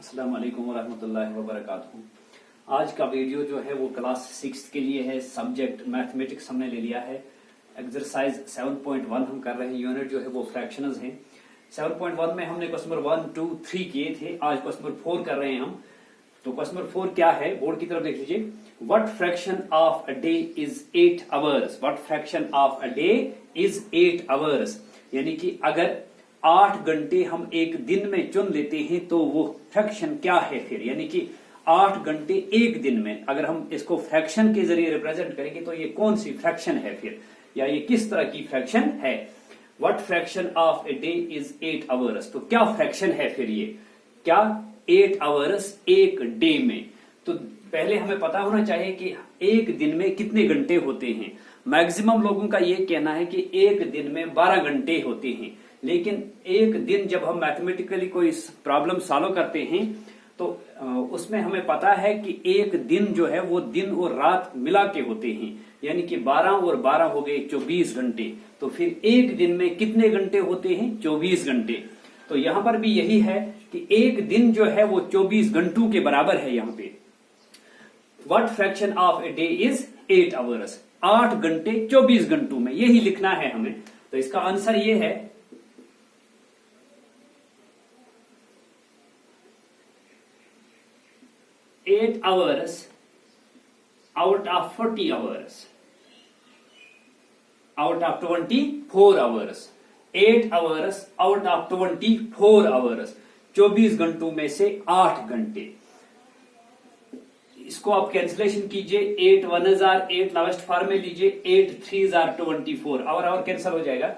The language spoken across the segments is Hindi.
अस्सलाम वालेकुम वरहमतुल्लाहि वबरकातुहू। आज का वीडियो जो है वो क्लास 6 के लिए है। सब्जेक्ट मैथमेटिक्स हमने ले लिया है। एक्सरसाइज 7.1 हम कर रहे हैं। यूनिट जो है वो फ्रैक्शंस हैं। 7.1 में हमने क्वेश्चन नंबर 1, 2, 3 किए थे। आज क्वेश्चन नंबर 4 कर रहे हैं हम। तो क्वेश्चन नंबर 4 क्या है, बोर्ड की तरफ देख लीजिए। What fraction of a day is 8 hours. What fraction of a day is 8 hours. यानी कि अगर 8 घंटे हम एक दिन में चुन लेते हैं तो वो फ्रैक्शन क्या है फिर। यानी कि 8 घंटे एक दिन में अगर हम इसको फ्रैक्शन के जरिए रिप्रेजेंट करेंगे तो ये कौन सी फ्रैक्शन है फिर, या ये किस तरह की फ्रैक्शन है। What fraction of a day is 8 hours. तो क्या फ्रैक्शन है फिर ये, क्या 8 आवर्स एक डे में। तो पहले हमें पता होना चाहिए कि एक दिन में कितने घंटे होते हैं। मैक्सिमम लोगों का ये कहना है कि एक दिन में 12 घंटे होते हैं। लेकिन एक दिन जब हम मैथमेटिकली कोई प्रॉब्लम सॉल्व करते हैं तो उसमें हमें पता है कि एक दिन जो है वो दिन और रात मिला के होते हैं। यानी कि 12 और 12 हो गए 24 घंटे। तो फिर एक दिन में कितने घंटे होते हैं, 24 घंटे। तो यहां पर भी यही है कि एक दिन जो है वो 24 घंटों के बराबर है। यहां पे what fraction of a day is 8 hours. 8 घंटे 24 घंटों में, यही लिखना है हमें। तो इसका आंसर ये है 8 hours out of 40 hours, out of 24 hours, 8 hours out of 24 hours, 24 घंटों में से 8 घंटे। इसको आप कैंसिलेशन कीजिए। 8 1 8 लास्ट फॉर्म में लीजिए। 8 3 24 और कैंसिल हो जाएगा।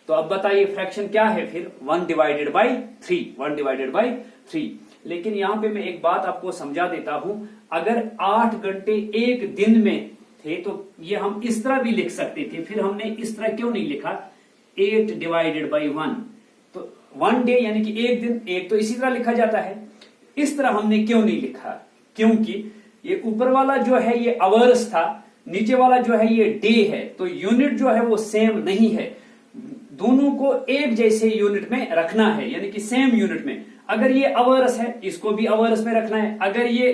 तो अब बताइए फ्रैक्शन क्या है फिर, 1 डिवाइडेड बाई 3, 1 डिवाइडेड बाई 3। लेकिन यहां पे मैं एक बात आपको समझा देता हूं। अगर 8 घंटे एक दिन में थे तो ये हम इस तरह भी लिख सकते थे। फिर हमने इस तरह क्यों नहीं लिखा, 8 डिवाइडेड बाई 1। तो 1 डे यानी कि एक दिन, एक तो इसी तरह लिखा जाता है। इस तरह हमने क्यों नहीं लिखा, क्योंकि ये ऊपर वाला जो है ये आवर्स था, नीचे वाला जो है ये डे है। तो यूनिट जो है वो सेम नहीं है। दोनों को एक जैसे यूनिट में रखना है, यानी कि सेम यूनिट में। अगर ये आवर्स है इसको भी आवर्स में रखना है, अगर ये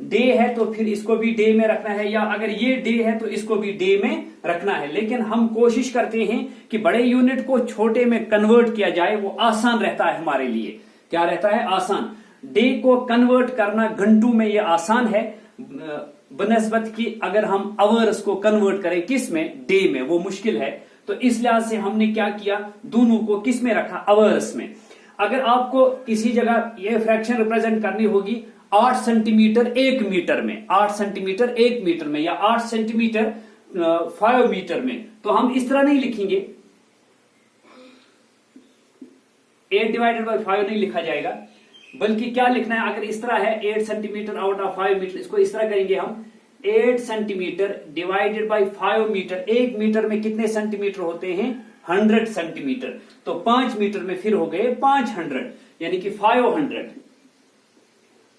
डे है तो फिर इसको भी डे में रखना है, या अगर ये डे है तो इसको भी डे में रखना है। लेकिन हम कोशिश करते हैं कि बड़े यूनिट को छोटे में कन्वर्ट किया जाए, वो आसान रहता है हमारे लिए। क्या रहता है, आसान। डे को कन्वर्ट करना घंटों में ये आसान है बनस्बत की अगर हम आवर्स को कन्वर्ट करें किस में, डे में, वो मुश्किल है। तो इस लिहाज से हमने क्या किया, दोनों को किस में रखा, आवर्स में। अगर आपको किसी जगह ये फ्रैक्शन रिप्रेजेंट करनी होगी 8 सेंटीमीटर 1 मीटर में, 8 सेंटीमीटर 1 मीटर में, या 8 सेंटीमीटर 5 मीटर में, तो हम इस तरह नहीं लिखेंगे। 8 डिवाइडेड बाई 5 नहीं लिखा जाएगा, बल्कि क्या लिखना है, अगर इस तरह है 8 सेंटीमीटर आउट ऑफ 5 मीटर, इसको इस तरह करेंगे हम 8 centimetre divided by 5 metre. 1 metre में कितने सेंटीमीटर होते हैं, 100 सेंटीमीटर। तो 5 मीटर में फिर हो गए 500, यानी कि 500।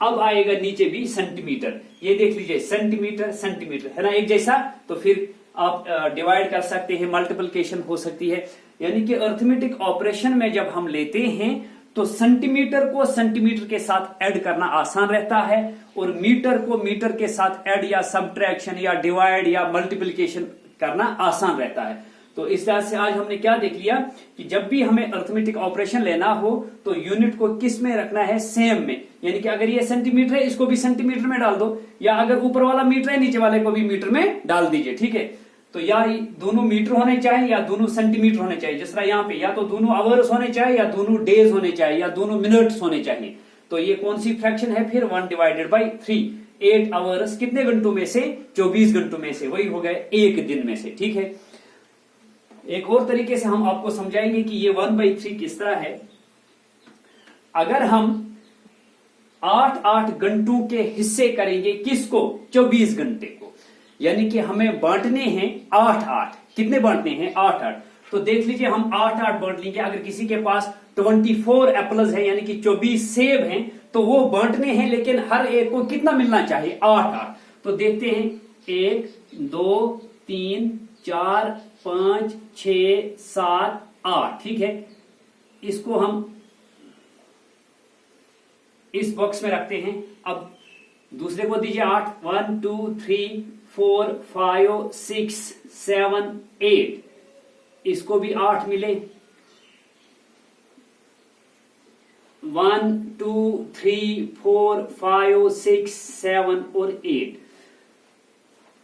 अब आएगा नीचे भी सेंटीमीटर, ये देख लीजिए सेंटीमीटर सेंटीमीटर है ना एक जैसा। तो फिर आप डिवाइड कर सकते हैं, मल्टीप्लिकेशन हो सकती है। यानी कि अर्थमेटिक ऑपरेशन में जब हम लेते हैं तो सेंटीमीटर को सेंटीमीटर के साथ ऐड करना आसान रहता है, और मीटर को मीटर के साथ ऐड या सब्ट्रैक्शन या डिवाइड या मल्टीप्लिकेशन करना आसान रहता है। तो इस तरह से आज हमने क्या देख लिया कि जब भी हमें अर्थमेटिक ऑपरेशन लेना हो तो यूनिट को किस में रखना है, सेम में। यानी कि अगर ये सेंटीमीटर है इसको भी सेंटीमीटर में डाल दो, या अगर ऊपर वाला मीटर है नीचे वाले को भी मीटर में डाल दीजिए, ठीक है। तो या दोनों मीटर होने चाहिए या दोनों सेंटीमीटर होने चाहिए। जिस तरह यहाँ पे या तो दोनों आवर्स होने चाहिए या दोनों डेज होने चाहिए या दोनों मिनट्स होने चाहिए। तो ये कौन सी फ्रैक्शन है फिर, 1 डिवाइडेड बाई 3। 8 आवर्स कितने घंटों में से, 24 घंटों में से, वही हो गए एक दिन में से, ठीक है। एक और तरीके से हम आपको समझाएंगे कि ये 1/3 किस तरह है। अगर हम 8-8 घंटों के हिस्से करेंगे किसको, 24 घंटे को, यानी कि हमें बांटने हैं 8-8। कितने बांटने हैं, 8-8। तो देख लीजिए हम 8-8 बांट लेंगे। अगर किसी के पास 24 एप्पल्स है यानी कि 24 सेब हैं तो वो बांटने हैं, लेकिन हर एक को कितना मिलना चाहिए, 8-8। तो देखते हैं 1 2 3 4 5 6 7 8, ठीक है। इसको हम इस बॉक्स में रखते हैं। अब दूसरे को दीजिए 8, 1 2 3 4 5 6 7 8, इसको भी 8 मिले, 1 2 3 4 5 6 7 और 8।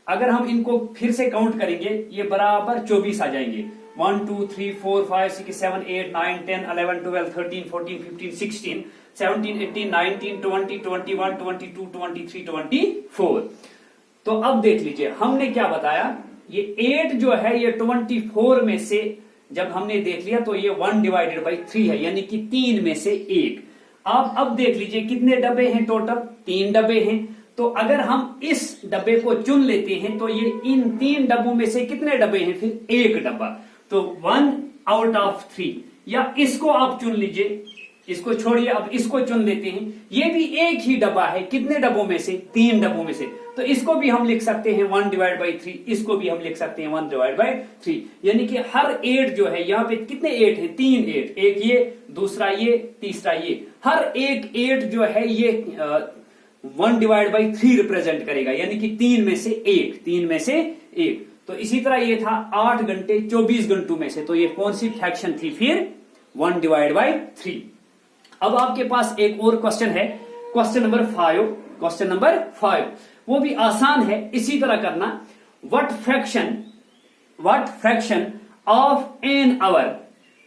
अगर हम इनको फिर से काउंट करेंगे ये बराबर 24 आ जाएंगे। 1 2 3 4 5 6 7 8 9 10 11 12 13 14 15 16 17 18 19 20 21 22 23 24। तो अब देख लीजिए हमने क्या बताया, ये 8 जो है ये 24 में से जब हमने देख लिया तो ये 1 डिवाइडेड बाई 3 है, यानी कि 3 में से 1। आप अब देख लीजिए कितने डब्बे हैं टोटल, 3 डब्बे हैं। तो अगर हम इस डब्बे को चुन लेते हैं तो ये इन 3 डब्बों में से कितने डब्बे हैं, फिर 1 डब्बा, तो 1 आउट ऑफ 3। या इसको आप चुन लीजिए, इसको छोड़िए, अब इसको चुन लेते हैं, ये भी एक ही डब्बा है, कितने डब्बों में से, 3 डब्बों में से। तो इसको भी हम लिख सकते हैं 1 डिवाइड बाई 3, इसको भी हम लिख सकते हैं 1 डिवाइड बाई 3। यानी कि हर 8 जो है, यहाँ पे कितने 8 है, 3 8, एक ये, दूसरा ये, तीसरा ये, हर एक 8 जो है ये 1 डिवाइड बाई 3 रिप्रेजेंट करेगा, यानी कि 3 में से 1, 3 में से 1। तो इसी तरह ये था 8 घंटे 24 घंटों में से, तो ये कौन सी फ्रैक्शन थी, फिर 1 डिवाइड बाई 3। अब आपके पास एक और क्वेश्चन है, क्वेश्चन नंबर 5। क्वेश्चन नंबर 5 वो भी आसान है, इसी तरह करना। What fraction of an hour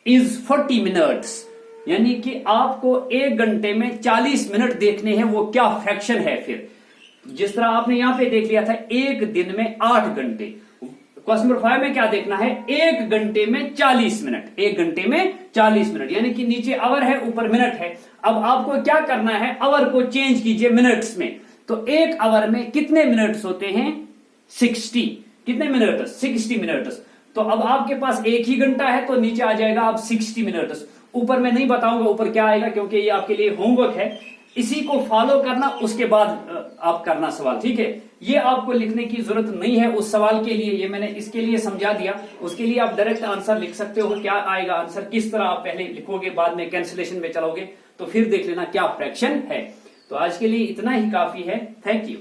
is 40 minutes, यानी कि आपको 1 घंटे में 40 मिनट देखने हैं, वो क्या फ्रैक्शन है। फिर जिस तरह आपने यहां पे देख लिया था 1 दिन में 8 घंटे, क्वेश्चन नंबर 5 में क्या देखना है, 1 घंटे में 40 मिनट, 1 घंटे में 40 मिनट, यानी कि नीचे आवर है ऊपर मिनट है। अब आपको क्या करना है, आवर को चेंज कीजिए मिनट्स में। तो 1 आवर में कितने मिनट्स होते हैं, 60। कितने मिनट, 60 मिनट्स। तो अब आपके पास 1 ही घंटा है, तो नीचे आ जाएगा अब 60 मिनट्स। ऊपर मैं नहीं बताऊंगा ऊपर क्या आएगा, क्योंकि ये आपके लिए होमवर्क है, इसी को फॉलो करना, उसके बाद आप करना सवाल, ठीक है। ये आपको लिखने की जरूरत नहीं है उस सवाल के लिए, ये मैंने इसके लिए समझा दिया। उसके लिए आप डायरेक्ट आंसर लिख सकते हो, क्या आएगा आंसर, किस तरह आप पहले लिखोगे, बाद में कैंसिलेशन में चलोगे, तो फिर देख लेना क्या फ्रैक्शन है। तो आज के लिए इतना ही काफी है। Thank you.